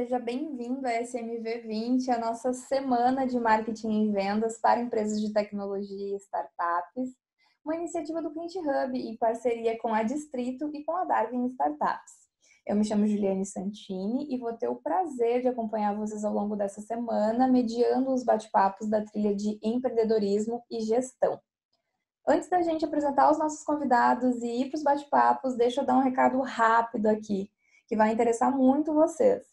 seja bem-vindo a SMV20, a nossa semana de marketing e vendas para empresas de tecnologia e startups, uma iniciativa do Client Hub em parceria com a Distrito e com a Darwin Startups. Eu me chamo Juliane Santini e vou ter o prazer de acompanhar vocês ao longo dessa semana, mediando os bate-papos da trilha de empreendedorismo e gestão. Antes da gente apresentar os nossos convidados e ir para os bate-papos, deixa eu dar um recado rápido aqui, que vai interessar muito vocês.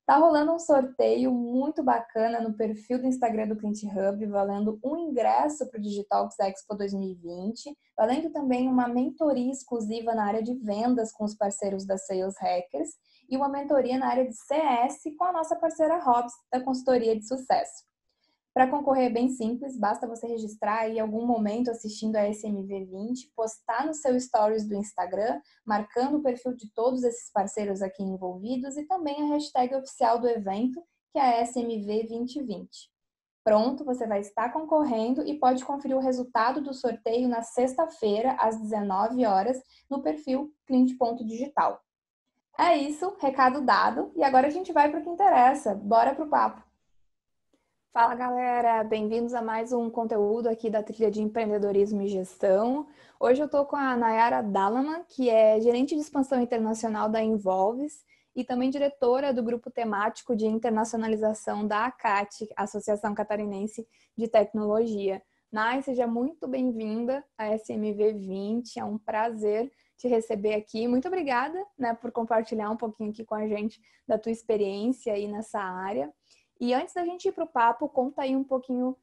Tá rolando um sorteio muito bacana no perfil do Instagram do Client Hub, valendo um ingresso para o Digitalx Expo 2020, valendo também uma mentoria exclusiva na área de vendas com os parceiros da Sales Hackers e uma mentoria na área de CS com a nossa parceira Hobbs, da consultoria de sucesso. Para concorrer é bem simples, basta você registrar aí algum momento assistindo a SMV20, postar no seu stories do Instagram, marcando o perfil de todos esses parceiros aqui envolvidos e também a hashtag oficial do evento, que é a SMV2020. Pronto, você vai estar concorrendo e pode conferir o resultado do sorteio na sexta-feira, às 19 horas, no perfil cliente.digital. É isso, recado dado, e agora a gente vai para o que interessa. Bora pro papo! Fala galera, bem-vindos a mais um conteúdo aqui da trilha de empreendedorismo e gestão. Hoje eu estou com a Nayara Dalaman, que é gerente de expansão internacional da Involves e também diretora do grupo temático de internacionalização da ACAT, Associação Catarinense de Tecnologia. Nay, seja muito bem-vinda à SMV20, é um prazer te receber aqui. Muito obrigada, por compartilhar um pouquinho aqui com a gente da tua experiência aí nessa área. E antes da gente ir para o papo, conta aí um pouquinho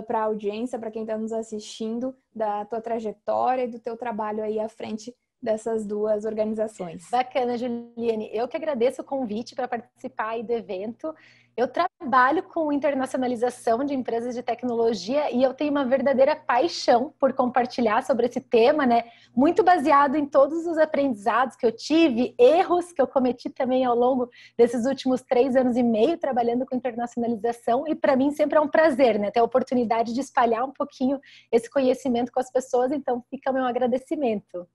para a audiência, para quem está nos assistindo, da tua trajetória e do teu trabalho aí à frente dessas duas organizações. Bacana, Juliane. Eu que agradeço o convite para participar aí do evento. Eu trabalho com internacionalização de empresas de tecnologia e eu tenho uma verdadeira paixão por compartilhar sobre esse tema, muito baseado em todos os aprendizados que eu tive, erros que eu cometi também ao longo desses últimos 3 anos e meio trabalhando com internacionalização, e para mim sempre é um prazer, ter a oportunidade de espalhar um pouquinho esse conhecimento com as pessoas, então fica o meu agradecimento.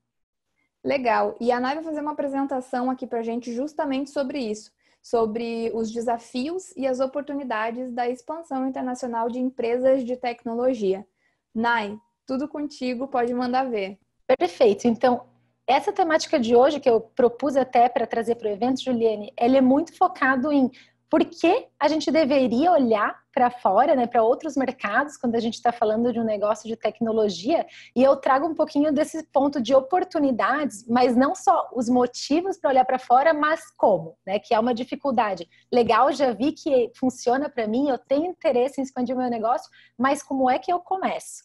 Legal. E a Nay vai fazer uma apresentação aqui para a gente justamente sobre isso, sobre os desafios e as oportunidades da expansão internacional de empresas de tecnologia. Nay, tudo contigo, pode mandar ver. Perfeito. Então, essa temática de hoje que eu propus até para trazer para o evento, Juliane, ela é muito focado em por que a gente deveria olhar para fora, para outros mercados, quando a gente está falando de um negócio de tecnologia, e eu trago um pouquinho desse ponto de oportunidades, mas não só os motivos para olhar para fora, mas como, que é uma dificuldade. Legal, já vi que funciona para mim, eu tenho interesse em expandir o meu negócio, mas como é que eu começo?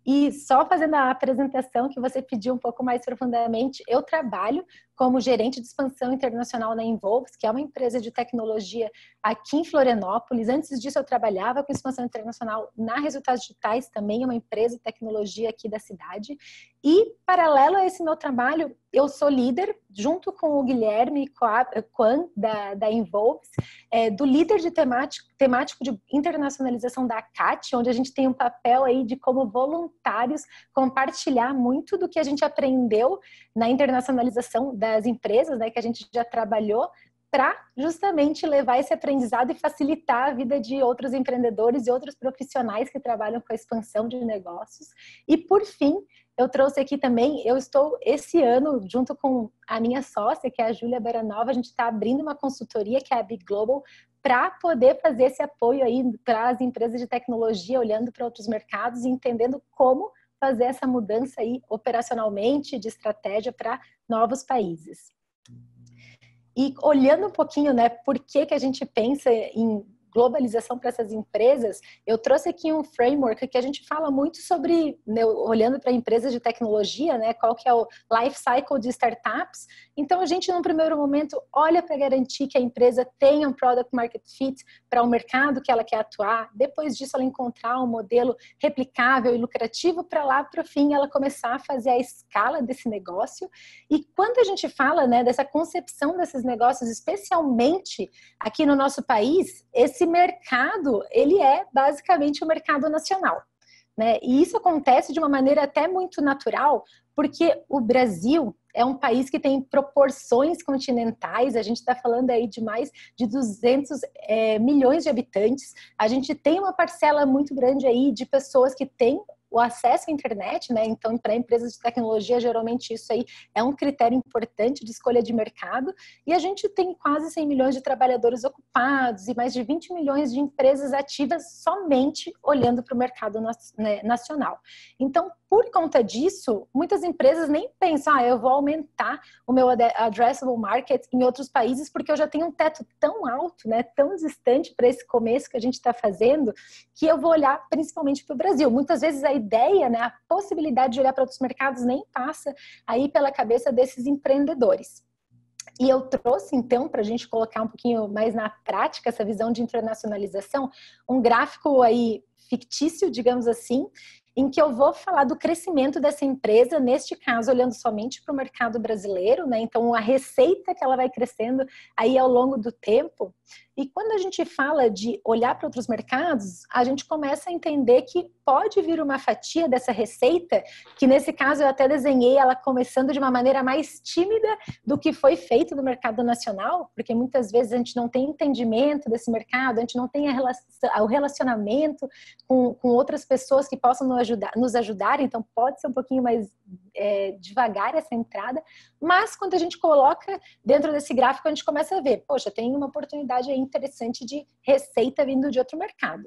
E só fazendo a apresentação que você pediu um pouco mais profundamente, eu trabalho como gerente de expansão internacional na Involves, que é uma empresa de tecnologia aqui em Florianópolis. Antes disso, eu trabalhava com expansão internacional na Resultados Digitais, também uma empresa de tecnologia aqui da cidade. E, paralelo a esse meu trabalho, eu sou líder, junto com o Guilherme Kwan, da Involves, do líder de temático de internacionalização da ACAT, onde a gente tem um papel aí de, como voluntários, compartilhar muito do que a gente aprendeu na internacionalização das empresas, que a gente já trabalhou, para justamente levar esse aprendizado e facilitar a vida de outros empreendedores e outros profissionais que trabalham com a expansão de negócios. E, por fim, eu trouxe aqui também, eu estou esse ano, junto com a minha sócia, que é a Júlia Baranova, a gente está abrindo uma consultoria, que é a Big Global, para poder fazer esse apoio aí para as empresas de tecnologia, olhando para outros mercados e entendendo como fazer essa mudança aí operacionalmente, de estratégia para novos países. E olhando um pouquinho, por que a gente pensa em globalização para essas empresas, eu trouxe aqui um framework que a gente fala muito sobre, olhando para empresas de tecnologia, qual que é o life cycle de startups. Então, a gente, num primeiro momento, olha para garantir que a empresa tenha um product market fit para o mercado que ela quer atuar. Depois disso, ela encontrar um modelo replicável e lucrativo para lá, para o fim, ela começar a fazer a escala desse negócio. E quando a gente fala, dessa concepção desses negócios, especialmente aqui no nosso país, esse mercado, ele é basicamente o mercado nacional, E isso acontece de uma maneira até muito natural, porque o Brasil, é um país que tem proporções continentais, a gente está falando aí de mais de 200 milhões de habitantes, a gente tem uma parcela muito grande aí de pessoas que têm o acesso à internet, né? Então, para empresas de tecnologia, geralmente isso aí é um critério importante de escolha de mercado. E a gente tem quase 100 milhões de trabalhadores ocupados e mais de 20 milhões de empresas ativas somente olhando para o mercado nacional. Então, por conta disso, muitas empresas nem pensam, eu vou aumentar o meu addressable market em outros países porque eu já tenho um teto tão alto, né, tão distante para esse começo que a gente está fazendo, que eu vou olhar principalmente para o Brasil. Muitas vezes a ideia, né, a possibilidade de olhar para outros mercados nem passa aí pela cabeça desses empreendedores. E eu trouxe, então, para a gente colocar um pouquinho mais na prática essa visão de internacionalização, um gráfico aí fictício, digamos assim, em que eu vou falar do crescimento dessa empresa, neste caso, olhando somente para o mercado brasileiro, né? Então, a receita que ela vai crescendo aí ao longo do tempo. E quando a gente fala de olhar para outros mercados, a gente começa a entender que pode vir uma fatia dessa receita, que nesse caso eu até desenhei ela começando de uma maneira mais tímida do que foi feito no mercado nacional, porque muitas vezes a gente não tem entendimento desse mercado, a gente não tem o relacionamento com outras pessoas que possam nos ajudar, então pode ser um pouquinho mais devagar essa entrada, mas quando a gente coloca dentro desse gráfico, a gente começa a ver, poxa, tem uma oportunidade aí interessante de receita vindo de outro mercado.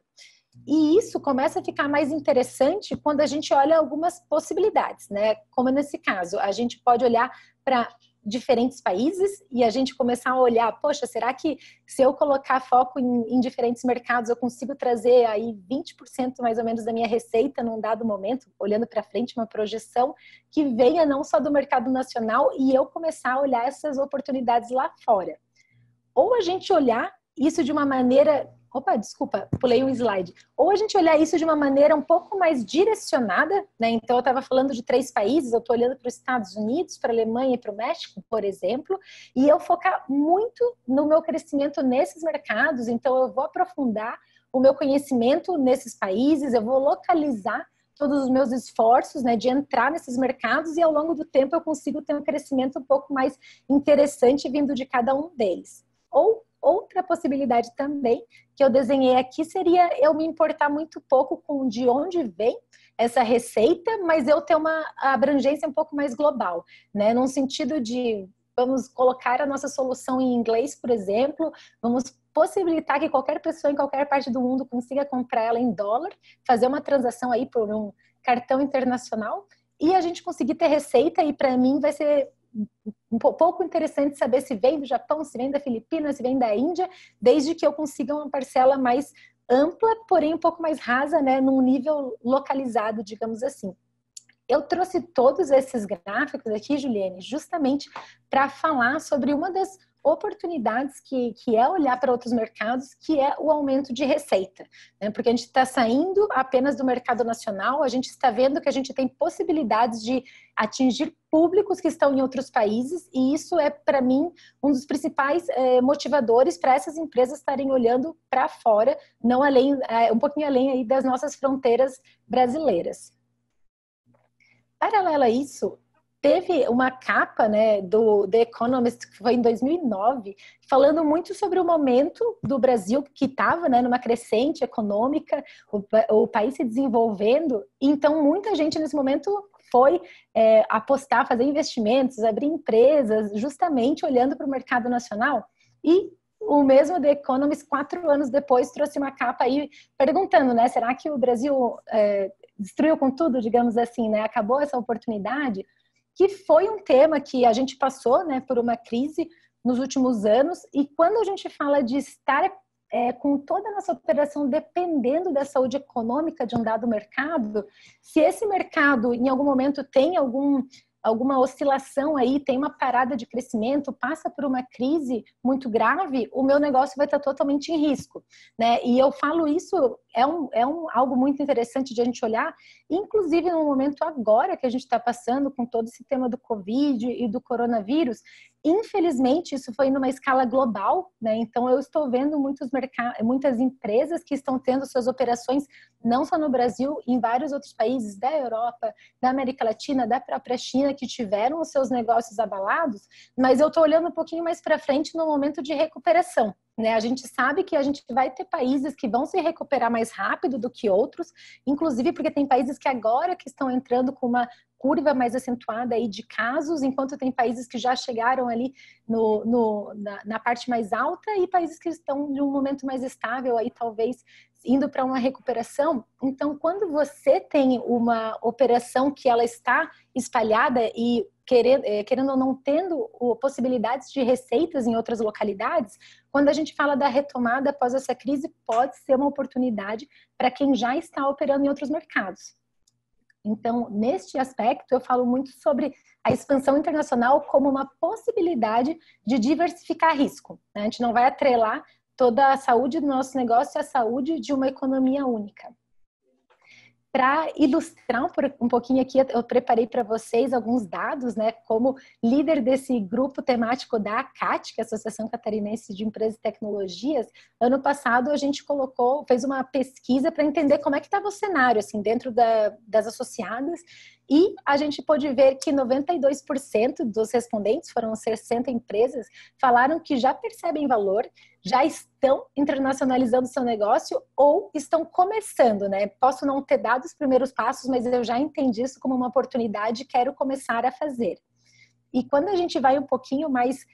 E isso começa a ficar mais interessante quando a gente olha algumas possibilidades, né? Como nesse caso, a gente pode olhar para diferentes países e a gente começar a olhar, poxa, será que se eu colocar foco em diferentes mercados eu consigo trazer aí 20% mais ou menos da minha receita num dado momento, olhando para frente, uma projeção que venha não só do mercado nacional e eu começar a olhar essas oportunidades lá fora. Ou a gente olhar isso de uma maneira... Opa, desculpa, pulei um slide. Ou a gente olhar isso de uma maneira um pouco mais direcionada, né? Então, eu estava falando de 3 países, eu estou olhando para os Estados Unidos, para a Alemanha e para o México, por exemplo, e eu focar muito no meu crescimento nesses mercados, então eu vou aprofundar o meu conhecimento nesses países, eu vou localizar todos os meus esforços, né, de entrar nesses mercados e ao longo do tempo eu consigo ter um crescimento um pouco mais interessante vindo de cada um deles. Ou outra possibilidade também que eu desenhei aqui seria eu me importar muito pouco com de onde vem essa receita, mas eu ter uma abrangência um pouco mais global, né? Num sentido de vamos colocar a nossa solução em inglês, por exemplo, vamos possibilitar que qualquer pessoa em qualquer parte do mundo consiga comprar ela em dólar, fazer uma transação aí por um cartão internacional e a gente conseguir ter receita e para mim vai ser um pouco interessante saber se vem do Japão, se vem da Filipinas, se vem da Índia, desde que eu consiga uma parcela mais ampla, porém um pouco mais rasa, né, num nível localizado, digamos assim. Eu trouxe todos esses gráficos aqui, Juliane, justamente para falar sobre uma das oportunidades que é olhar para outros mercados, que é o aumento de receita, né? Porque a gente está saindo apenas do mercado nacional, a gente está vendo que a gente tem possibilidades de atingir públicos que estão em outros países e isso é, para mim, um dos principais motivadores para essas empresas estarem olhando para fora, não além, um pouquinho além aí das nossas fronteiras brasileiras. Paralelo a isso, teve uma capa, né, do The Economist, que foi em 2009, falando muito sobre o momento do Brasil, que estava, né, numa crescente econômica, o país se desenvolvendo, então muita gente nesse momento foi apostar, fazer investimentos, abrir empresas, justamente olhando para o mercado nacional, e o mesmo The Economist, 4 anos depois, trouxe uma capa aí perguntando, né, será que o Brasil destruiu com tudo, digamos assim, né, acabou essa oportunidade? Que foi um tema que a gente passou, né, por uma crise nos últimos anos, e quando a gente fala de estar com toda a nossa operação dependendo da saúde econômica de um dado mercado, se esse mercado em algum momento tem alguma oscilação aí, tem uma parada de crescimento, passa por uma crise muito grave, o meu negócio vai estar totalmente em risco, né? E eu falo isso algo muito interessante de a gente olhar, inclusive no momento agora que a gente está passando com todo esse tema do Covid e do coronavírus. Infelizmente, isso foi numa escala global, né? Então, eu estou vendo muitas empresas que estão tendo suas operações não só no Brasil, em vários outros países da Europa, da América Latina, da própria China, que tiveram os seus negócios abalados, mas eu estou olhando um pouquinho mais para frente no momento de recuperação. Né? A gente sabe que a gente vai ter países que vão se recuperar mais rápido do que outros, inclusive porque tem países que agora que estão entrando com uma curva mais acentuada aí de casos, enquanto tem países que já chegaram ali na parte mais alta e países que estão em um momento mais estável, aí talvez indo para uma recuperação. Então, quando você tem uma operação que ela está espalhada e querendo ou não tendo possibilidades de receitas em outras localidades, quando a gente fala da retomada após essa crise, pode ser uma oportunidade para quem já está operando em outros mercados. Então, neste aspecto, eu falo muito sobre a expansão internacional como uma possibilidade de diversificar risco. Né? A gente não vai atrelar toda a saúde do nosso negócio à saúde de uma economia única. Para ilustrar um pouquinho aqui, eu preparei para vocês alguns dados, né? Como líder desse grupo temático da ACAT, que é a Associação Catarinense de Empresas e Tecnologias, ano passado a gente fez uma pesquisa para entender como é que estava o cenário, assim, dentro das associadas, e a gente pôde ver que 92% dos respondentes, foram 60 empresas, falaram que já percebem valor, já estão internacionalizando seu negócio ou estão começando, né? Posso não ter dado os primeiros passos, mas eu já entendi isso como uma oportunidade e quero começar a fazer. E quando a gente vai um pouquinho mais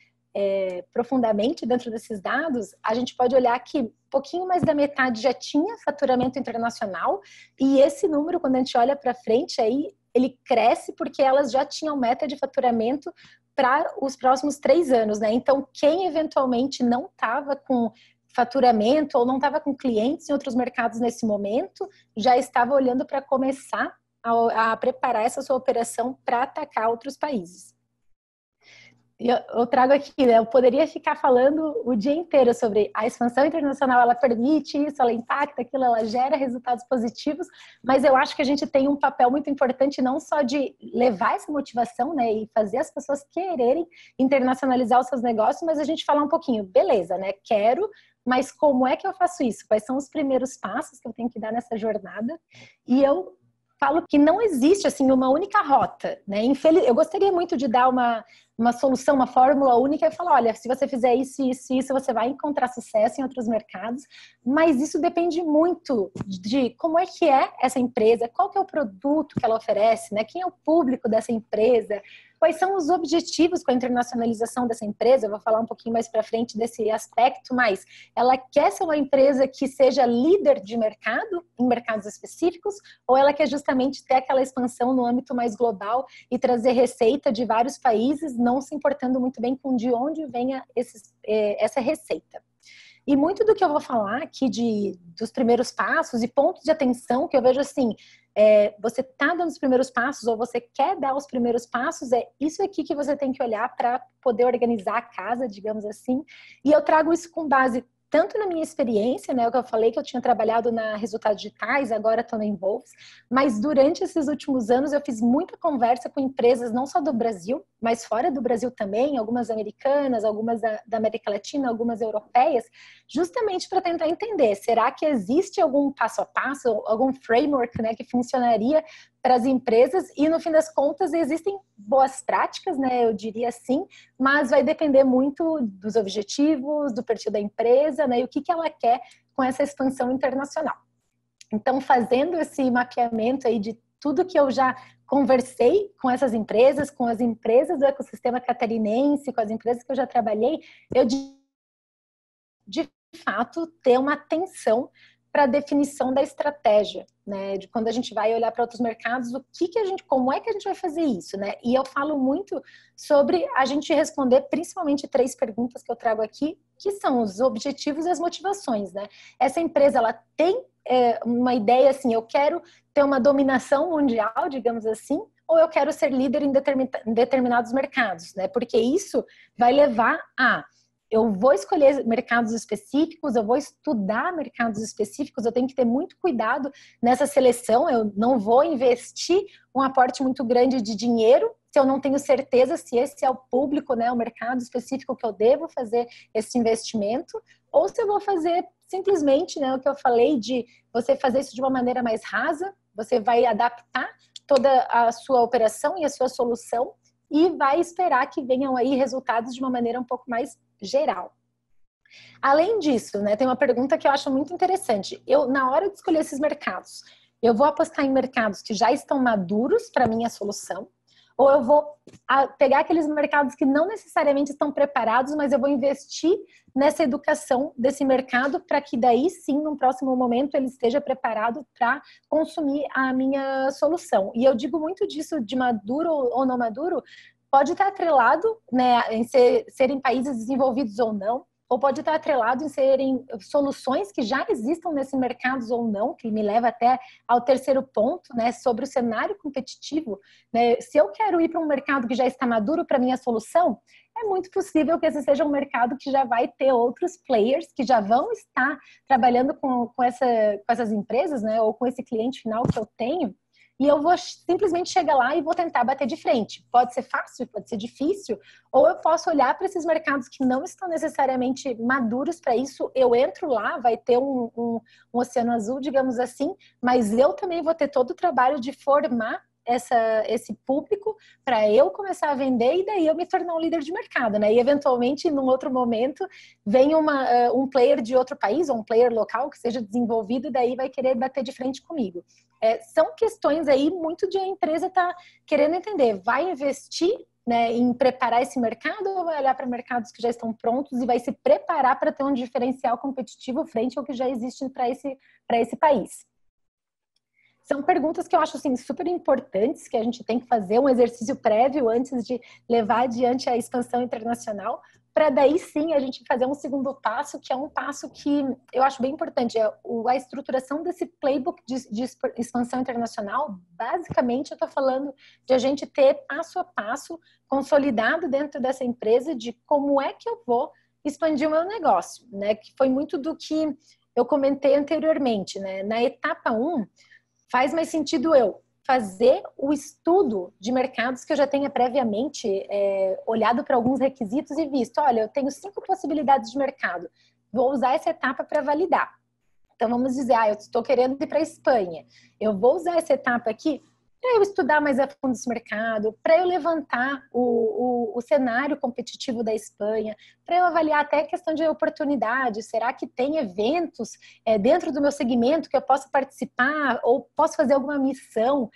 profundamente dentro desses dados, a gente pode olhar que um pouquinho mais da metade já tinha faturamento internacional, e esse número, quando a gente olha para frente, aí ele cresce porque elas já tinham meta de faturamento para os próximos 3 anos, né? Então, quem eventualmente não estava com faturamento ou não estava com clientes em outros mercados nesse momento, já estava olhando para começar a preparar essa sua operação para atacar outros países. Eu trago aqui, né? Eu poderia ficar falando o dia inteiro sobre a expansão internacional, ela permite isso, ela impacta aquilo, ela gera resultados positivos, mas eu acho que a gente tem um papel muito importante não só de levar essa motivação, né, e fazer as pessoas quererem internacionalizar os seus negócios, mas a gente falar um pouquinho, beleza, né, quero, mas como é que eu faço isso? Quais são os primeiros passos que eu tenho que dar nessa jornada? E eu falo que não existe, assim, uma única rota, né? Eu gostaria muito de dar uma solução, uma fórmula única e falar, olha, se você fizer isso, isso, isso, você vai encontrar sucesso em outros mercados, mas isso depende muito de como é que é essa empresa, qual que é o produto que ela oferece, né? Quem é o público dessa empresa, quais são os objetivos com a internacionalização dessa empresa. Eu vou falar um pouquinho mais para frente desse aspecto, mas ela quer ser uma empresa que seja líder de mercado, em mercados específicos, ou ela quer justamente ter aquela expansão no âmbito mais global e trazer receita de vários países, não se importando muito bem com de onde venha essa receita. E muito do que eu vou falar aqui dos primeiros passos e pontos de atenção que eu vejo assim, você está dando os primeiros passos ou você quer dar os primeiros passos, é isso aqui que você tem que olhar para poder organizar a casa, digamos assim. E eu trago isso com base tanto na minha experiência, né, o que eu falei que eu tinha trabalhado na Resultados Digitais, agora estou na Involves, mas durante esses últimos anos eu fiz muita conversa com empresas não só do Brasil, mas fora do Brasil também, algumas americanas, algumas da América Latina, algumas europeias, justamente para tentar entender, será que existe algum passo a passo, algum framework, né, que funcionaria para as empresas, e no fim das contas existem boas práticas, né, eu diria assim, mas vai depender muito dos objetivos, do perfil da empresa, né, e o que ela quer com essa expansão internacional. Então, fazendo esse mapeamento aí de tudo que eu já conversei com essas empresas, com as empresas do ecossistema catarinense, com as empresas que eu já trabalhei, eu de fato ter uma atenção para a definição da estratégia, né? De quando a gente vai olhar para outros mercados, como é que a gente vai fazer isso, né? E eu falo muito sobre a gente responder principalmente 3 perguntas que eu trago aqui, que são os objetivos e as motivações, né? Essa empresa, ela tem uma ideia assim, eu quero ter uma dominação mundial, digamos assim, ou eu quero ser líder em determinados mercados, né? Porque isso vai levar a eu vou escolher mercados específicos, eu vou estudar mercados específicos, eu tenho que ter muito cuidado nessa seleção, eu não vou investir um aporte muito grande de dinheiro se eu não tenho certeza se esse é o público, né, o mercado específico que eu devo fazer esse investimento, ou se eu vou fazer simplesmente, né, o que eu falei de você fazer isso de uma maneira mais rasa, você vai adaptar toda a sua operação e a sua solução e vai esperar que venham aí resultados de uma maneira um pouco mais geral. Além disso, né, tem uma pergunta que eu acho muito interessante. Na hora de escolher esses mercados, eu vou apostar em mercados que já estão maduros para minha solução, ou eu vou pegar aqueles mercados que não necessariamente estão preparados, mas eu vou investir nessa educação desse mercado para que daí sim, num próximo momento, ele esteja preparado para consumir a minha solução. E eu digo muito disso de maduro ou não maduro, pode estar atrelado, né, em serem países desenvolvidos ou não, ou pode estar atrelado em serem soluções que já existam nesse mercado ou não, que me leva até ao terceiro ponto, né, sobre o cenário competitivo. Né? Se eu quero ir para um mercado que já está maduro para minha solução, é muito possível que esse seja um mercado que já vai ter outros players que já vão estar trabalhando com essas empresas, né, ou com esse cliente final que eu tenho, e eu vou simplesmente chegar lá e vou tentar bater de frente. Pode ser fácil, pode ser difícil, ou eu posso olhar para esses mercados que não estão necessariamente maduros para isso, eu entro lá, vai ter um oceano azul, digamos assim, mas eu também vou ter todo o trabalho de formar esse público para eu começar a vender e daí eu me tornar um líder de mercado, né? E eventualmente, num outro momento, vem um player de outro país, ou um player local que seja desenvolvido e daí vai querer bater de frente comigo. São questões aí muito de a empresa estar querendo entender, vai investir, né, em preparar esse mercado ou vai olhar para mercados que já estão prontos e vai se preparar para ter um diferencial competitivo frente ao que já existe para esse país? São perguntas que eu acho assim, super importantes, que a gente tem que fazer um exercício prévio antes de levar adiante a expansão internacional, para daí sim a gente fazer um segundo passo, que é um passo que eu acho bem importante, a estruturação desse playbook de expansão internacional. Basicamente eu estou falando de a gente ter passo a passo consolidado dentro dessa empresa de como é que eu vou expandir o meu negócio, né? Que foi muito do que eu comentei anteriormente, né? Na etapa 1, faz mais sentido eu fazer o estudo de mercados que eu já tenha previamente olhado para alguns requisitos e visto, olha, eu tenho 5 possibilidades de mercado, vou usar essa etapa para validar. Então, vamos dizer, eu estou querendo ir para a Espanha, eu vou usar essa etapa aqui para eu estudar mais a fundo esse mercado, para eu levantar o cenário competitivo da Espanha, para eu avaliar até a questão de oportunidade. Será que tem eventos dentro do meu segmento que eu possa participar ou posso fazer alguma missão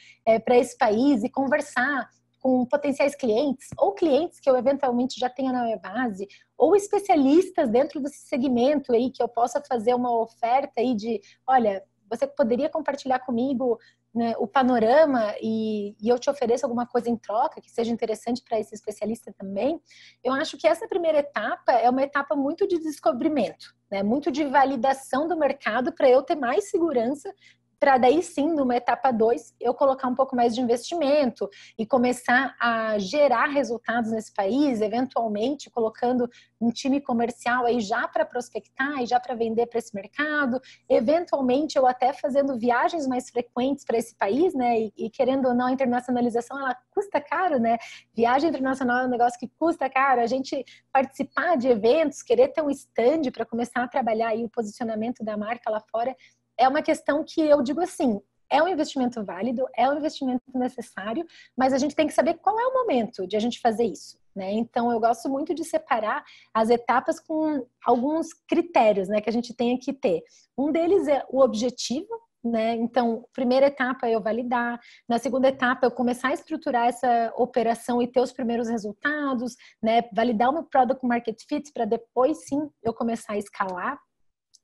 para esse país e conversar com potenciais clientes ou clientes que eu eventualmente já tenha na minha base ou especialistas dentro desse segmento aí que eu possa fazer uma oferta aí de, olha, você poderia compartilhar comigo, né, o panorama e eu te ofereço alguma coisa em troca que seja interessante para esse especialista também. Eu acho que essa primeira etapa é uma etapa muito de descobrimento, né, muito de validação do mercado para eu ter mais segurança para daí sim, numa etapa 2, eu colocar um pouco mais de investimento e começar a gerar resultados nesse país, eventualmente colocando um time comercial aí já para prospectar e já para vender para esse mercado, eventualmente eu até fazendo viagens mais frequentes para esse país, né, e querendo ou não, a internacionalização, ela custa caro, né, viagem internacional é um negócio que custa caro, a gente participar de eventos, querer ter um stand para começar a trabalhar aí o posicionamento da marca lá fora, é uma questão que eu digo assim, é um investimento válido, é um investimento necessário, mas a gente tem que saber qual é o momento de a gente fazer isso, né? Então, eu gosto muito de separar as etapas com alguns critérios, né, que a gente tem que ter. Um deles é o objetivo, né? Então, primeira etapa é eu validar, na segunda etapa eu começar a estruturar essa operação e ter os primeiros resultados, né? Validar o meu product market fit para depois sim eu começar a escalar.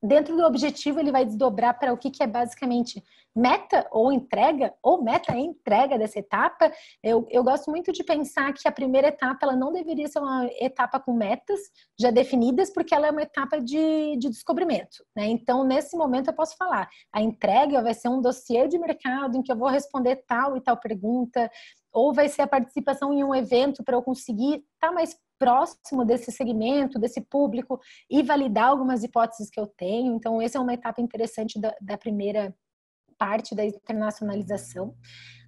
Dentro do objetivo, ele vai desdobrar para o que é basicamente meta ou entrega, ou meta e entrega dessa etapa. Eu gosto muito de pensar que a primeira etapa ela não deveria ser uma etapa com metas já definidas, porque ela é uma etapa de descobrimento, né? Então, nesse momento, eu posso falar, a entrega vai ser um dossiê de mercado em que eu vou responder tal e tal pergunta, ou vai ser a participação em um evento para eu conseguir estar mais próximo desse segmento, desse público e validar algumas hipóteses que eu tenho. Então, essa é uma etapa interessante da primeira parte da internacionalização.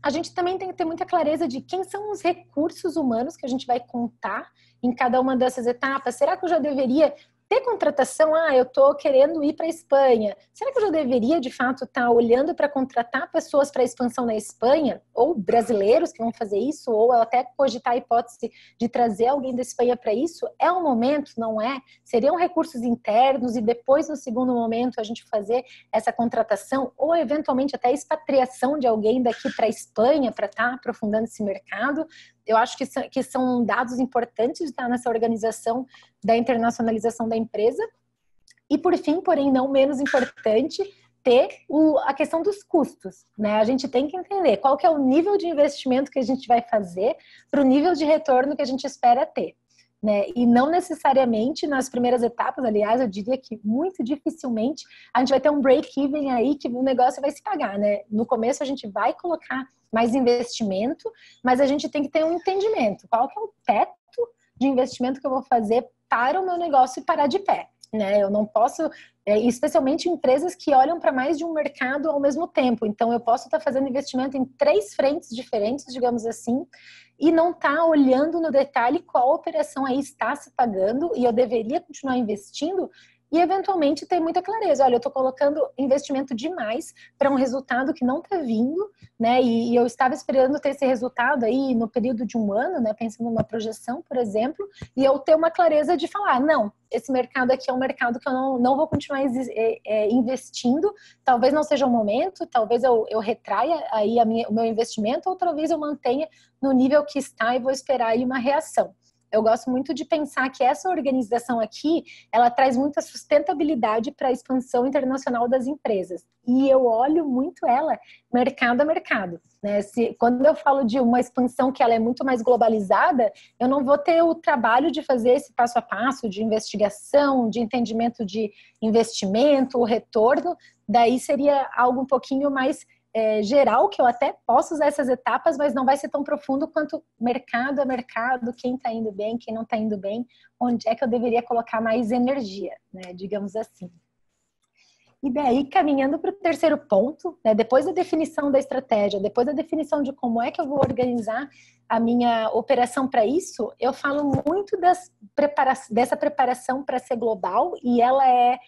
A gente também tem que ter muita clareza de quem são os recursos humanos que a gente vai contar em cada uma dessas etapas. Será que eu já deveria ter contratação? Eu estou querendo ir para a Espanha. Será que eu já deveria, de fato, estar olhando para contratar pessoas para expansão na Espanha? Ou brasileiros que vão fazer isso? Ou até cogitar a hipótese de trazer alguém da Espanha para isso? É um momento, não é? Seriam recursos internos e depois, no segundo momento, a gente fazer essa contratação ou, eventualmente, até a expatriação de alguém daqui para a Espanha para estar aprofundando esse mercado? Eu acho que são dados importantes nessa organização da internacionalização da empresa. E, por fim, porém não menos importante, ter a questão dos custos, né? A gente tem que entender qual que é o nível de investimento que a gente vai fazer para o nível de retorno que a gente espera ter, né? E não necessariamente nas primeiras etapas, aliás, eu diria que muito dificilmente a gente vai ter um break-even aí que o negócio vai se pagar, né? No começo a gente vai colocar mais investimento, mas a gente tem que ter um entendimento. Qual que é o teto de investimento que eu vou fazer para o meu negócio parar de pé, né? Eu não posso, especialmente empresas que olham para mais de um mercado ao mesmo tempo. Então, eu posso estar fazendo investimento em 3 frentes diferentes, digamos assim, e não estar olhando no detalhe qual operação aí está se pagando e eu deveria continuar investindo. E, eventualmente, ter muita clareza. Olha, eu estou colocando investimento demais para um resultado que não está vindo, né? E eu estava esperando ter esse resultado aí no período de um ano, né? Pensando numa projeção, por exemplo, e eu ter uma clareza de falar, não, esse mercado aqui é um mercado que eu não vou continuar investindo, talvez não seja o momento, talvez eu retraia aí o meu investimento, ou talvez eu mantenha no nível que está e vou esperar aí uma reação. Eu gosto muito de pensar que essa organização aqui, ela traz muita sustentabilidade para a expansão internacional das empresas. E eu olho muito ela mercado a mercado, né? Quando eu falo de uma expansão que ela é muito mais globalizada, eu não vou ter o trabalho de fazer esse passo a passo de investigação, de entendimento de investimento, o retorno. Daí seria algo um pouquinho mais geral, que eu até posso usar essas etapas, mas não vai ser tão profundo quanto mercado a mercado, quem está indo bem, quem não está indo bem, onde é que eu deveria colocar mais energia, né, digamos assim. E daí, caminhando para o terceiro ponto, né, depois da definição da estratégia, depois da definição de como é que eu vou organizar a minha operação para isso, eu falo muito dessa preparação para ser global, e ela é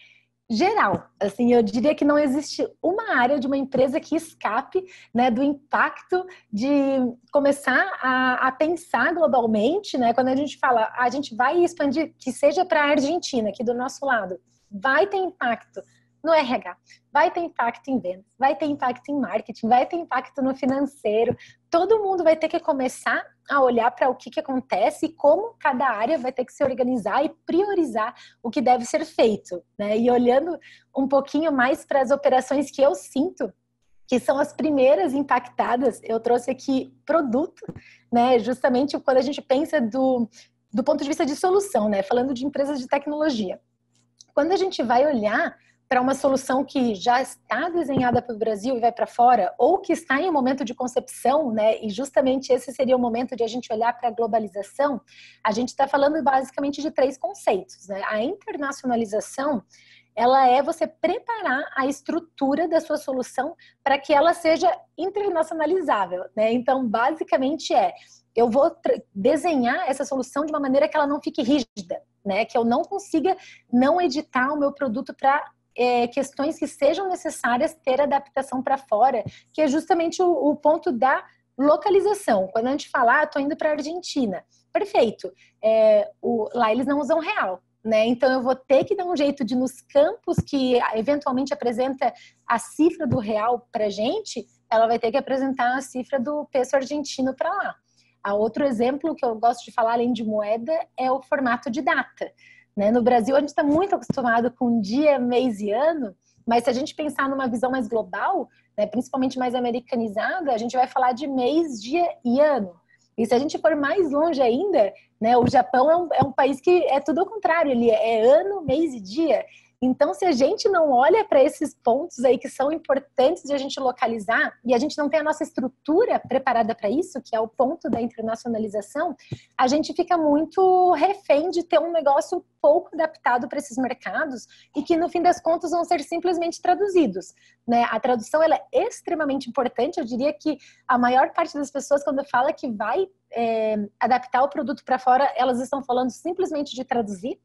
geral. Assim, eu diria que não existe uma área de uma empresa que escape, né, do impacto de começar a pensar globalmente, né? Quando a gente fala, a gente vai expandir, que seja para a Argentina, aqui do nosso lado, vai ter impacto no RH, vai ter impacto em vendas, vai ter impacto em marketing, vai ter impacto no financeiro. Todo mundo vai ter que começar a olhar para o que acontece e como cada área vai ter que se organizar e priorizar o que deve ser feito, né? E olhando um pouquinho mais para as operações que eu sinto que são as primeiras impactadas, eu trouxe aqui produto, né? Justamente quando a gente pensa do ponto de vista de solução, né? Falando de empresas de tecnologia. Quando a gente vai olhar para uma solução que já está desenhada para o Brasil e vai para fora, ou que está em um momento de concepção, né? E justamente esse seria o momento de a gente olhar para a globalização, a gente está falando basicamente de 3 conceitos, né? A internacionalização, ela é você preparar a estrutura da sua solução para que ela seja internacionalizável, né? Então, basicamente eu vou desenhar essa solução de uma maneira que ela não fique rígida, né? Que eu não consiga não editar o meu produto para questões que sejam necessárias ter adaptação para fora, que é justamente o ponto da localização. Quando a gente fala, estou indo para a Argentina, perfeito, lá eles não usam real, né? Então eu vou ter que dar um jeito de, nos campos que eventualmente apresenta a cifra do real para a gente, ela vai ter que apresentar a cifra do peso argentino para lá. Outro exemplo que eu gosto de falar, além de moeda, é o formato de data. Né? No Brasil, a gente está muito acostumado com dia, mês e ano, mas se a gente pensar numa visão mais global, né, principalmente mais americanizada, a gente vai falar de mês, dia e ano. E se a gente for mais longe ainda, né, o Japão é um país que é tudo ao contrário, ele é ano, mês e dia. Então, se a gente não olha para esses pontos aí que são importantes de a gente localizar, e a gente não tem a nossa estrutura preparada para isso, que é o ponto da internacionalização, a gente fica muito refém de ter um negócio pouco adaptado para esses mercados e que, no fim das contas, vão ser simplesmente traduzidos, né? A tradução, ela é extremamente importante. Eu diria que a maior parte das pessoas, quando fala que vai adaptar o produto para fora, elas estão falando simplesmente de traduzir,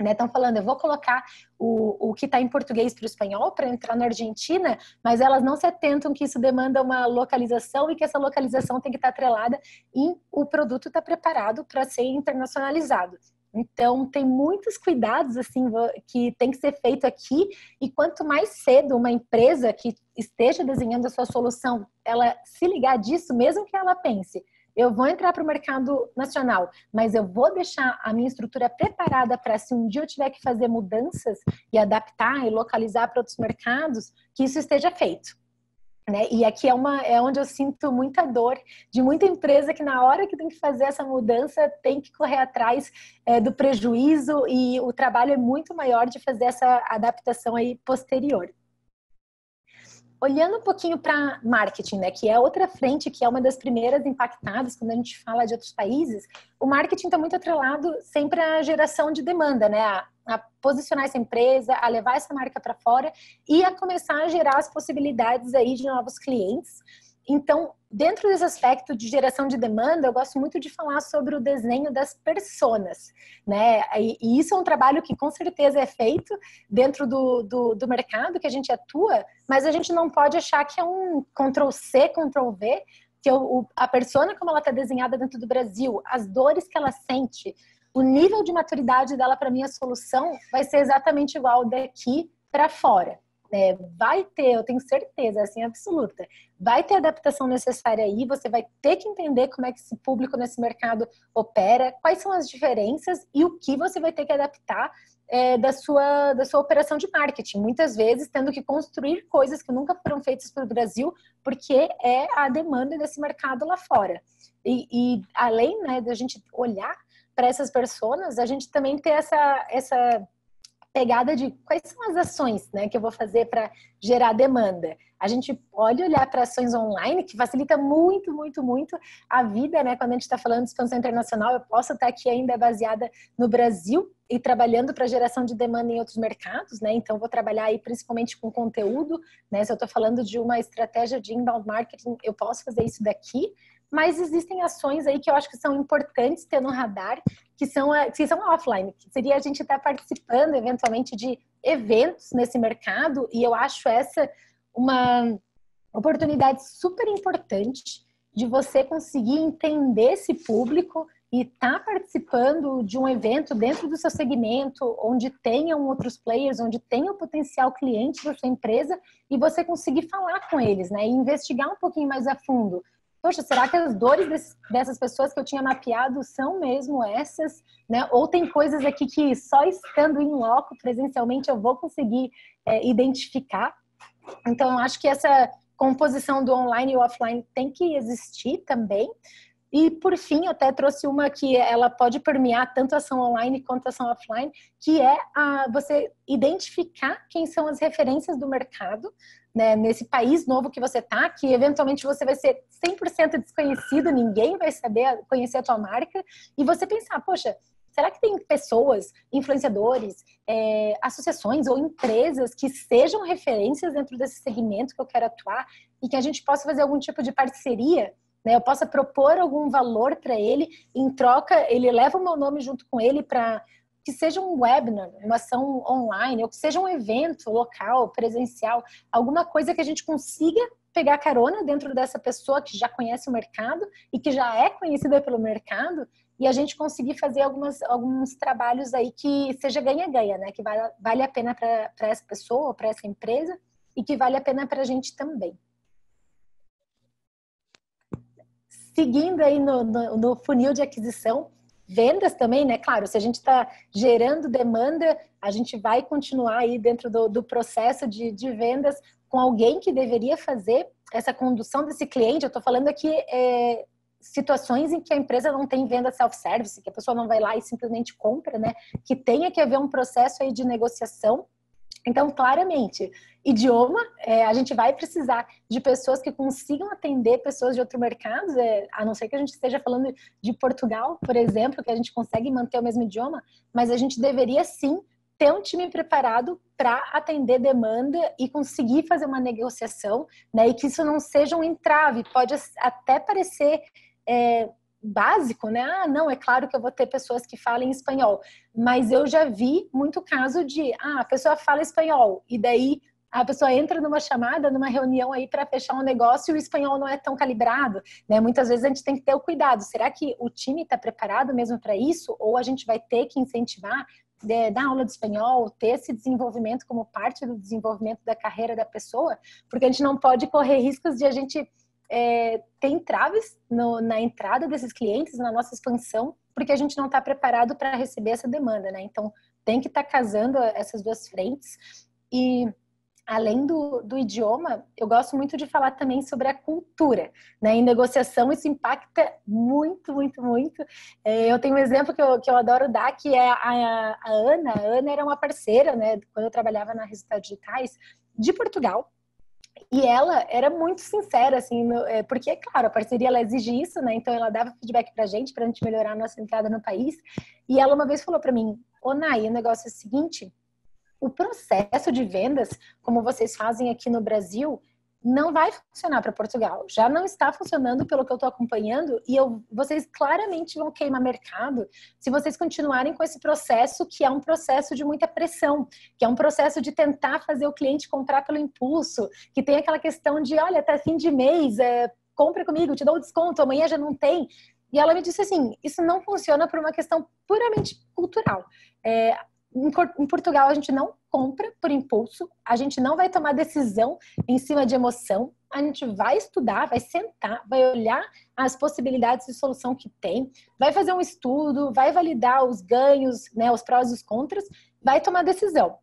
né? Estão falando, eu vou colocar o que está em português para o espanhol para entrar na Argentina, mas elas não se atentam que isso demanda uma localização e que essa localização tem que estar atrelada e o produto está preparado para ser internacionalizado. Então, tem muitos cuidados assim que tem que ser feito aqui, e quanto mais cedo uma empresa que esteja desenhando a sua solução, ela se ligar disso, mesmo que ela pense, eu vou entrar para o mercado nacional, mas eu vou deixar a minha estrutura preparada para, se um dia eu tiver que fazer mudanças e adaptar e localizar para outros mercados, que isso esteja feito. Né? E aqui é onde eu sinto muita dor de muita empresa que, na hora que tem que fazer essa mudança, tem que correr atrás do prejuízo, e o trabalho é muito maior de fazer essa adaptação aí posterior. Olhando um pouquinho para marketing, né, que é outra frente, que é uma das primeiras impactadas quando a gente fala de outros países, o marketing está muito atrelado sempre à geração de demanda, né, a posicionar essa empresa, a levar essa marca para fora e a começar a gerar as possibilidades aí de novos clientes. Então, dentro desse aspecto de geração de demanda, eu gosto muito de falar sobre o desenho das personas, né? E isso é um trabalho que com certeza é feito dentro do mercado que a gente atua, mas a gente não pode achar que é um Ctrl+C, Ctrl+V, que a persona como ela está desenhada dentro do Brasil, as dores que ela sente, o nível de maturidade dela para minha solução vai ser exatamente igual daqui para fora. Vai ter, eu tenho certeza, assim, absoluta, vai ter adaptação necessária aí, você vai ter que entender como é que esse público nesse mercado opera, quais são as diferenças e o que você vai ter que adaptar da sua operação de marketing, muitas vezes tendo que construir coisas que nunca foram feitas para o Brasil, porque é a demanda desse mercado lá fora. E além, né, da gente olhar para essas pessoas, a gente também ter essa pegada de quais são as ações, né, que eu vou fazer para gerar demanda. A gente pode olhar para ações online, que facilita muito, muito, muito a vida, né? Quando a gente está falando de expansão internacional, eu posso estar aqui ainda baseada no Brasil e trabalhando para geração de demanda em outros mercados, né? Então, vou trabalhar aí principalmente com conteúdo, né? Se eu estou falando de uma estratégia de inbound marketing, eu posso fazer isso daqui. Mas existem ações aí que eu acho que são importantes ter no radar, que são offline, que seria a gente estar participando eventualmente de eventos nesse mercado, e eu acho essa uma oportunidade super importante de você conseguir entender esse público e estar participando de um evento dentro do seu segmento, onde tenham outros players, onde tenha o potencial cliente da sua empresa, e você conseguir falar com eles, né, e investigar um pouquinho mais a fundo. Poxa, será que as dores dessas pessoas que eu tinha mapeado são mesmo essas, né? Ou tem coisas aqui que só estando em loco, presencialmente, eu vou conseguir identificar? Então, eu acho que essa composição do online e offline tem que existir também. E, por fim, eu até trouxe uma que ela pode permear tanto a ação online quanto a ação offline, que é você identificar quem são as referências do mercado, né, nesse país novo que você está, que eventualmente você vai ser 100% desconhecido, ninguém vai saber conhecer a tua marca, e você pensar, poxa, será que tem pessoas, influenciadores, associações ou empresas que sejam referências dentro desse segmento que eu quero atuar e que a gente possa fazer algum tipo de parceria, né? Eu possa propor algum valor para ele, em troca ele leva o meu nome junto com ele para que seja um webinar, uma ação online, ou que seja um evento local, presencial, alguma coisa que a gente consiga pegar carona dentro dessa pessoa que já conhece o mercado e que já é conhecida pelo mercado, e a gente conseguir fazer alguns trabalhos aí que seja ganha-ganha, né? Que vale a pena para essa pessoa, para essa empresa, e que vale a pena para a gente também. Seguindo aí no funil de aquisição, vendas também, né? Claro, se a gente está gerando demanda, a gente vai continuar aí dentro do processo de vendas com alguém que deveria fazer essa condução desse cliente. Eu estou falando aqui situações em que a empresa não tem venda self-service, que a pessoa não vai lá e simplesmente compra, né? Que tenha que haver um processo aí de negociação Então, claramente, idioma, a gente vai precisar de pessoas que consigam atender pessoas de outro mercado, a não ser que a gente esteja falando de Portugal, por exemplo, que a gente consegue manter o mesmo idioma, mas a gente deveria sim ter um time preparado para atender demanda e conseguir fazer uma negociação, né? E que isso não seja um entrave, pode até parecer básico, né? Ah, não, é claro que eu vou ter pessoas que falem espanhol, mas eu já vi muito caso de, a pessoa fala espanhol, e daí a pessoa entra numa chamada, numa reunião aí para fechar um negócio e o espanhol não é tão calibrado, né? Muitas vezes a gente tem que ter o cuidado, será que o time está preparado mesmo para isso? Ou a gente vai ter que incentivar, dar aula de espanhol, ter esse desenvolvimento como parte do desenvolvimento da carreira da pessoa? Porque a gente não pode correr riscos de a gente ter entraves na entrada desses clientes, na nossa expansão, porque a gente não está preparado para receber essa demanda, né? Então, tem que estar casando essas duas frentes. E, além do idioma, eu gosto muito de falar também sobre a cultura, né? Em negociação, isso impacta muito, muito, muito. Eu tenho um exemplo que eu adoro dar, que é a Ana. A Ana era uma parceira, né? Quando eu trabalhava na Resultados Digitais, de Portugal. E ela era muito sincera, assim, porque, claro, a parceria ela exige isso, né? Então ela dava feedback pra gente melhorar a nossa entrada no país. E ela uma vez falou pra mim: ô Nai, o negócio é o seguinte, o processo de vendas, como vocês fazem aqui no Brasil, não vai funcionar para Portugal. Já não está funcionando pelo que eu estou acompanhando e vocês claramente vão queimar mercado se vocês continuarem com esse processo, que é um processo de muita pressão, que é um processo de tentar fazer o cliente comprar pelo impulso, que tem aquela questão de, olha, até fim de mês, compra comigo, te dou um desconto, amanhã já não tem. E ela me disse assim, isso não funciona por uma questão puramente cultural. Em Portugal, a gente não compra por impulso, a gente não vai tomar decisão em cima de emoção, a gente vai estudar, vai sentar, vai olhar as possibilidades de solução que tem, vai fazer um estudo, vai validar os ganhos, né, os prós e os contras, vai tomar decisão.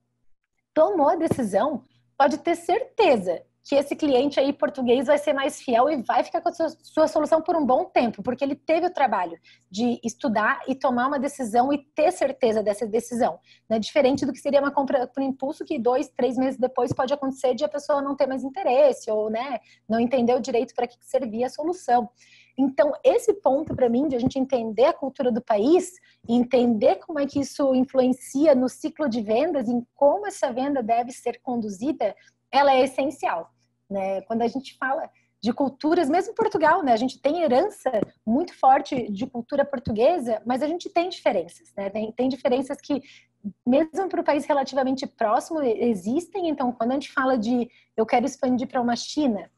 Tomou a decisão, pode ter certeza que esse cliente aí português vai ser mais fiel e vai ficar com a sua solução por um bom tempo, porque ele teve o trabalho de estudar e tomar uma decisão e ter certeza dessa decisão, né? Diferente do que seria uma compra por impulso, que 2, 3 meses depois pode acontecer de a pessoa não ter mais interesse ou, né, não entender o direito para que servia a solução. Então, esse ponto para mim, de a gente entender a cultura do país, entender como é que isso influencia no ciclo de vendas, em como essa venda deve ser conduzida, ela é essencial, né? Quando a gente fala de culturas, mesmo em Portugal, né? A gente tem herança muito forte de cultura portuguesa, mas a gente tem diferenças, né? Tem diferenças que, mesmo para o país relativamente próximo, existem. Então, quando a gente fala de eu quero expandir para uma China,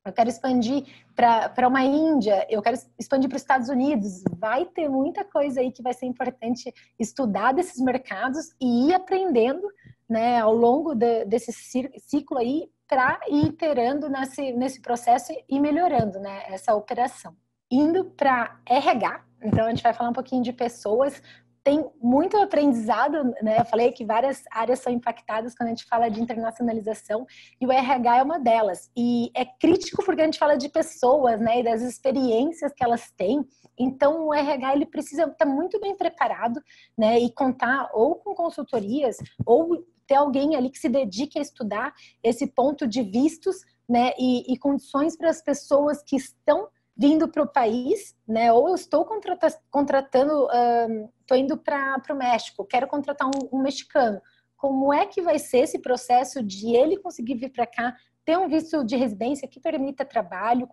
eu quero expandir para uma Índia, eu quero expandir para os Estados Unidos. Vai ter muita coisa aí que vai ser importante estudar desses mercados e ir aprendendo, né, ao longo desse ciclo aí, para ir iterando nesse processo e melhorando, né, essa operação. Indo para RH, então a gente vai falar um pouquinho de pessoas. Tem muito aprendizado, né? Eu falei que várias áreas são impactadas quando a gente fala de internacionalização e o RH é uma delas. E é crítico porque a gente fala de pessoas, né? E das experiências que elas têm. Então, o RH ele precisa estar muito bem preparado, né? E contar ou com consultorias ou ter alguém ali que se dedique a estudar esse ponto de vistos, né? E condições para as pessoas que estão vindo para o país, né? Ou eu estou contratando, estou indo para o México, quero contratar um mexicano. Como é que vai ser esse processo de ele conseguir vir para cá, ter um visto de residência que permita trabalho,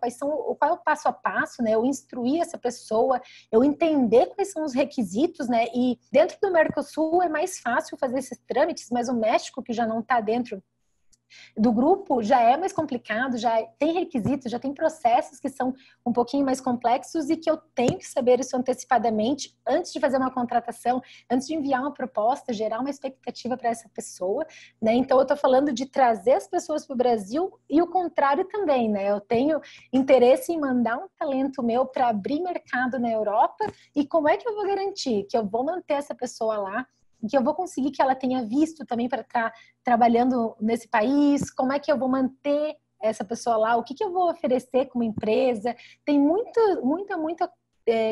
qual é o passo a passo, né? Eu instruir essa pessoa, eu entender quais são os requisitos, né? E dentro do Mercosul é mais fácil fazer esses trâmites, mas o México, que já não está dentro do grupo, já é mais complicado, já tem requisitos, já tem processos que são um pouquinho mais complexos e que eu tenho que saber isso antecipadamente antes de fazer uma contratação, antes de enviar uma proposta, gerar uma expectativa para essa pessoa, né? Então eu estou falando de trazer as pessoas para o Brasil e o contrário também, né? Eu tenho interesse em mandar um talento meu para abrir mercado na Europa e como é que eu vou garantir que eu vou manter essa pessoa lá, que eu vou conseguir que ela tenha visto também para estar trabalhando nesse país, como é que eu vou manter essa pessoa lá, o que eu vou oferecer como empresa. Tem muita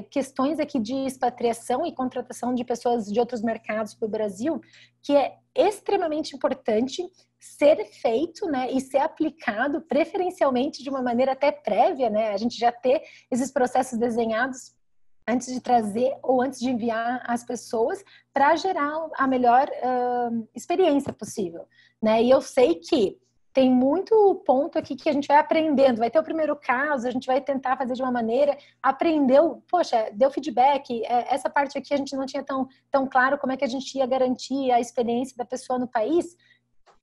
questões aqui de expatriação e contratação de pessoas de outros mercados para o Brasil, que é extremamente importante ser feito, né, e ser aplicado preferencialmente de uma maneira até prévia, né, a gente já ter esses processos desenhados antes de trazer ou antes de enviar as pessoas para gerar a melhor experiência possível, né, e eu sei que tem muito ponto aqui que a gente vai aprendendo, vai ter o primeiro caso, a gente vai tentar fazer de uma maneira, aprendeu, poxa, deu feedback, essa parte aqui a gente não tinha tão claro como é que a gente ia garantir a experiência da pessoa no país,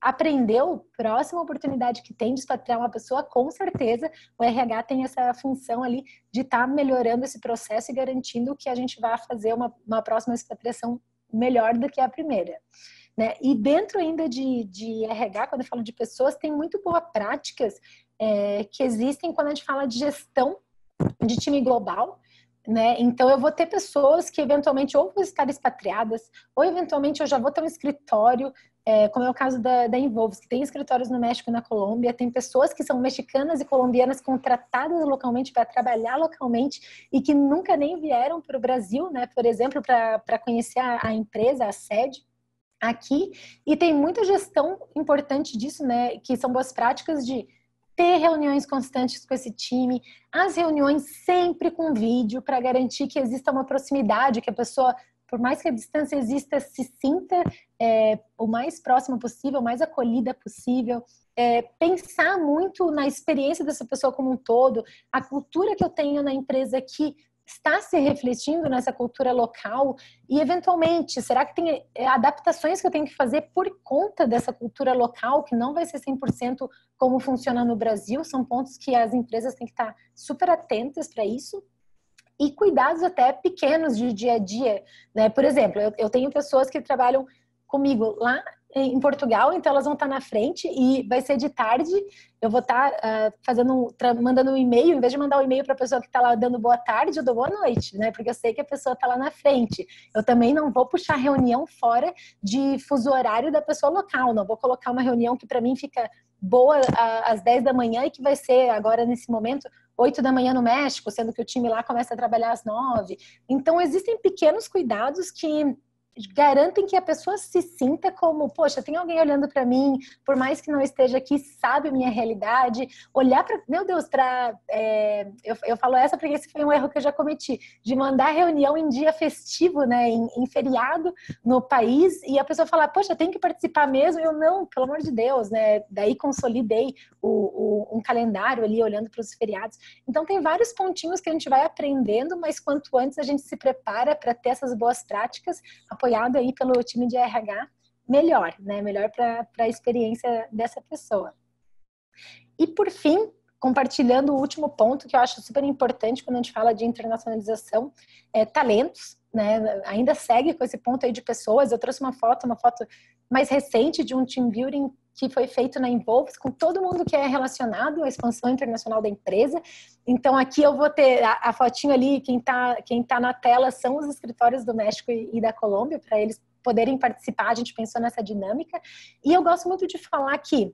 aprendeu, próxima oportunidade que tem de expatriar uma pessoa, com certeza o RH tem essa função ali de estar melhorando esse processo e garantindo que a gente vai fazer uma próxima expatriação melhor do que a primeira. Né? E dentro ainda de RH, quando eu falo de pessoas, tem muito boas práticas que existem quando a gente fala de gestão de time global, né? Então eu vou ter pessoas que eventualmente ou vão estar expatriadas, ou eventualmente eu já vou ter um escritório, como é o caso da Involves, que tem escritórios no México e na Colômbia, tem pessoas que são mexicanas e colombianas contratadas localmente para trabalhar localmente e que nunca nem vieram para o Brasil, né? Por exemplo, para conhecer a empresa, a sede aqui, e tem muita gestão importante disso, né, que são boas práticas de ter reuniões constantes com esse time, as reuniões sempre com vídeo para garantir que exista uma proximidade, que a pessoa, por mais que a distância exista, se sinta o mais próxima possível, o mais acolhida possível, pensar muito na experiência dessa pessoa como um todo, a cultura que eu tenho na empresa aqui, está se refletindo nessa cultura local e, eventualmente, será que tem adaptações que eu tenho que fazer por conta dessa cultura local, que não vai ser 100% como funciona no Brasil? São pontos que as empresas têm que estar super atentas para isso. E cuidados até pequenos de dia a dia, né? Por exemplo, eu tenho pessoas que trabalham comigo lá em Portugal, então elas vão estar na frente e vai ser de tarde, eu vou estar mandando um e-mail, em vez de mandar um e-mail para a pessoa que está lá dando boa tarde, eu dou boa noite, né? Porque eu sei que a pessoa está lá na frente. Eu também não vou puxar reunião fora de fuso horário da pessoa local, não vou colocar uma reunião que para mim fica boa às 10 da manhã e que vai ser agora nesse momento 8 da manhã no México, sendo que o time lá começa a trabalhar às 9. Então existem pequenos cuidados que garantem que a pessoa se sinta como, poxa, tem alguém olhando para mim, por mais que não esteja aqui, sabe a minha realidade, olhar para, meu Deus, eu falo essa porque esse foi um erro que eu já cometi, de mandar reunião em dia festivo, né, em feriado no país, e a pessoa falar, poxa, tem que participar mesmo, eu não, pelo amor de Deus, né, daí consolidei um calendário ali, olhando para os feriados. Então tem vários pontinhos que a gente vai aprendendo, mas quanto antes a gente se prepara para ter essas boas práticas, apoiado aí pelo time de RH, melhor, né? Melhor para a experiência dessa pessoa. E por fim, compartilhando o último ponto que eu acho super importante quando a gente fala de internacionalização, talentos, né? Ainda segue com esse ponto aí de pessoas. Eu trouxe uma foto mais recente de um team building que foi feito na Involves, com todo mundo que é relacionado à expansão internacional da empresa. Então, aqui eu vou ter a fotinho ali, quem tá na tela são os escritórios do México e da Colômbia, para eles poderem participar, a gente pensou nessa dinâmica. E eu gosto muito de falar que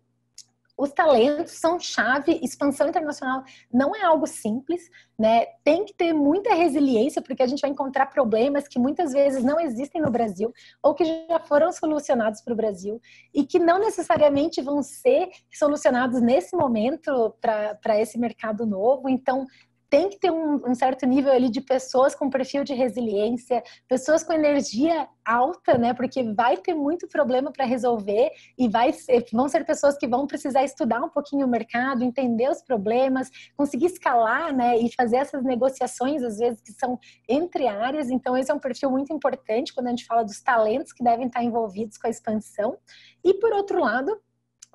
os talentos são chave, expansão internacional não é algo simples, né? Tem que ter muita resiliência, porque a gente vai encontrar problemas que muitas vezes não existem no Brasil, ou que já foram solucionados para o Brasil, e que não necessariamente vão ser solucionados nesse momento para esse mercado novo. Então, tem que ter um certo nível ali de pessoas com perfil de resiliência, pessoas com energia alta, né? Porque vai ter muito problema para resolver e vão ser pessoas que vão precisar estudar um pouquinho o mercado, entender os problemas, conseguir escalar, né? E fazer essas negociações, às vezes, que são entre áreas. Então, esse é um perfil muito importante quando a gente fala dos talentos que devem estar envolvidos com a expansão. E, por outro lado,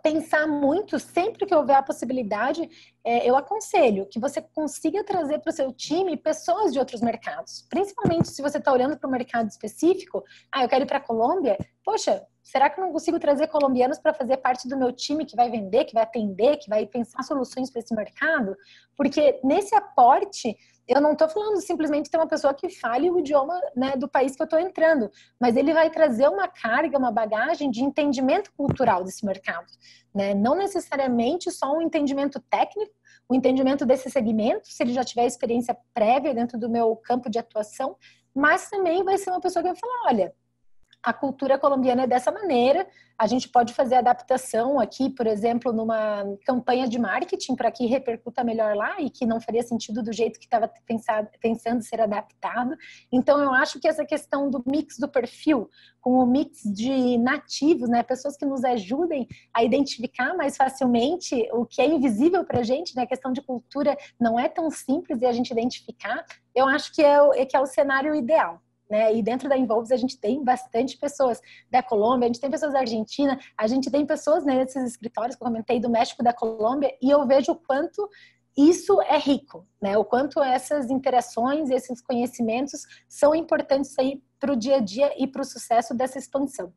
pensar muito, sempre que houver a possibilidade, eu aconselho que você consiga trazer para o seu time pessoas de outros mercados, principalmente se você está olhando para um mercado específico. Eu quero ir para a Colômbia, poxa, será que eu não consigo trazer colombianos para fazer parte do meu time que vai vender, que vai atender, que vai pensar soluções para esse mercado? Porque nesse aporte, eu não estou falando simplesmente de ter uma pessoa que fale o idioma, né, do país que eu estou entrando, mas ele vai trazer uma carga, uma bagagem de entendimento cultural desse mercado, né? Não necessariamente só um entendimento técnico, o entendimento desse segmento, se ele já tiver experiência prévia dentro do meu campo de atuação, mas também vai ser uma pessoa que vai falar, olha, a cultura colombiana é dessa maneira, a gente pode fazer adaptação aqui, por exemplo, numa campanha de marketing para que repercuta melhor lá e que não faria sentido do jeito que estava pensando ser adaptado. Então, eu acho que essa questão do mix do perfil com o mix de nativos, né, pessoas que nos ajudem a identificar mais facilmente o que é invisível para a gente, né, a questão de cultura não é tão simples de a gente identificar, eu acho que é o cenário ideal. Né? E dentro da Involves a gente tem bastante pessoas da Colômbia, a gente tem pessoas da Argentina, a gente tem pessoas nesses escritórios que eu comentei do México, da Colômbia, e eu vejo o quanto isso é rico, né? O quanto essas interações, esses conhecimentos são importantes aí para o dia a dia e para o sucesso dessa expansão.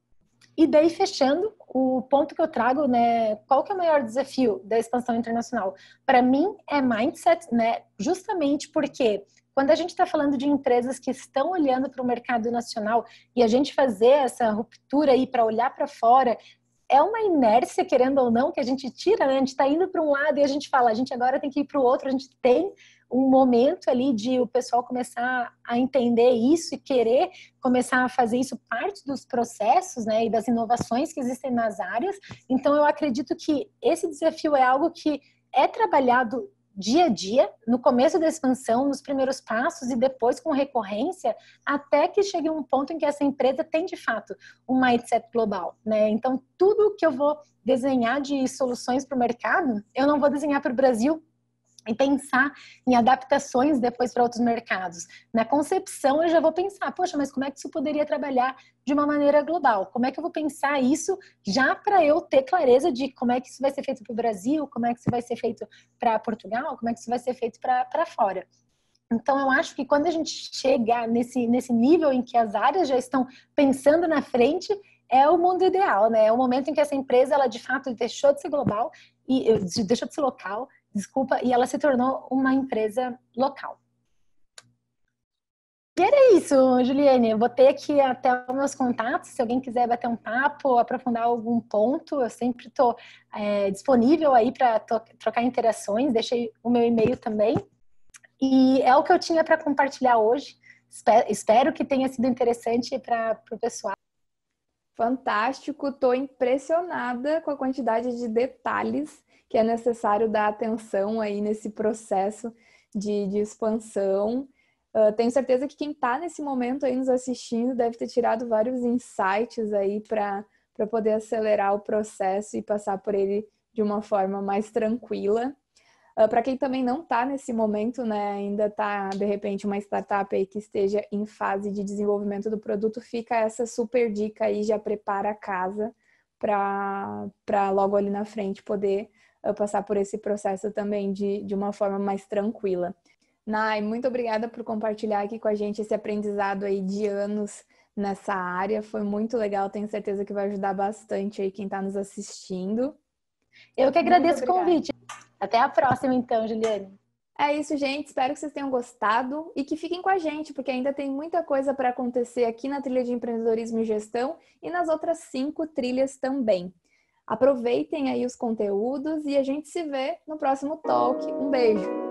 E daí, fechando, o ponto que eu trago, né, qual que é o maior desafio da expansão internacional? Para mim, é mindset, né, justamente porque quando a gente está falando de empresas que estão olhando para o mercado nacional e a gente fazer essa ruptura aí para olhar para fora, é uma inércia, querendo ou não, que a gente tira, né? A gente está indo para um lado e a gente fala, a gente agora tem que ir para o outro, a gente tem um momento ali de o pessoal começar a entender isso e querer começar a fazer isso parte dos processos, né, e das inovações que existem nas áreas. Então, eu acredito que esse desafio é algo que é trabalhado dia a dia, no começo da expansão, nos primeiros passos e depois com recorrência, até que chegue um ponto em que essa empresa tem, de fato, um mindset global, né? Então, tudo que eu vou desenhar de soluções para o mercado, eu não vou desenhar para o Brasil e pensar em adaptações depois para outros mercados. Na concepção, eu já vou pensar, poxa, mas como é que isso poderia trabalhar de uma maneira global? Como é que eu vou pensar isso já para eu ter clareza de como é que isso vai ser feito para o Brasil, como é que isso vai ser feito para Portugal, como é que isso vai ser feito para fora? Então, eu acho que quando a gente chega nesse nível em que as áreas já estão pensando na frente, é o mundo ideal, né? É o momento em que essa empresa, ela de fato deixou de ser global e deixou de ser local, desculpa, e ela se tornou uma empresa local. E era isso, Juliane. Eu vou ter aqui até os meus contatos. Se alguém quiser bater um papo, aprofundar algum ponto, eu sempre estou disponível aí para trocar interações. Deixei o meu e-mail também. E é o que eu tinha para compartilhar hoje. Espero que tenha sido interessante para o pessoal. Fantástico, estou impressionada com a quantidade de detalhes que é necessário dar atenção aí nesse processo de expansão. Tenho certeza que quem está nesse momento aí nos assistindo deve ter tirado vários insights aí para poder acelerar o processo e passar por ele de uma forma mais tranquila. Para quem também não está nesse momento, né, ainda está, de repente, uma startup aí que esteja em fase de desenvolvimento do produto, fica essa super dica aí, já prepara a casa para logo ali na frente poder passar por esse processo também de uma forma mais tranquila. Nai, muito obrigada por compartilhar aqui com a gente esse aprendizado aí de anos nessa área. Foi muito legal, tenho certeza que vai ajudar bastante aí quem está nos assistindo. Eu que agradeço o convite. Até a próxima, então, Juliane. É isso, gente. Espero que vocês tenham gostado e que fiquem com a gente, porque ainda tem muita coisa para acontecer aqui na trilha de empreendedorismo e gestão e nas outras 5 trilhas também. Aproveitem aí os conteúdos e a gente se vê no próximo talk. Um beijo!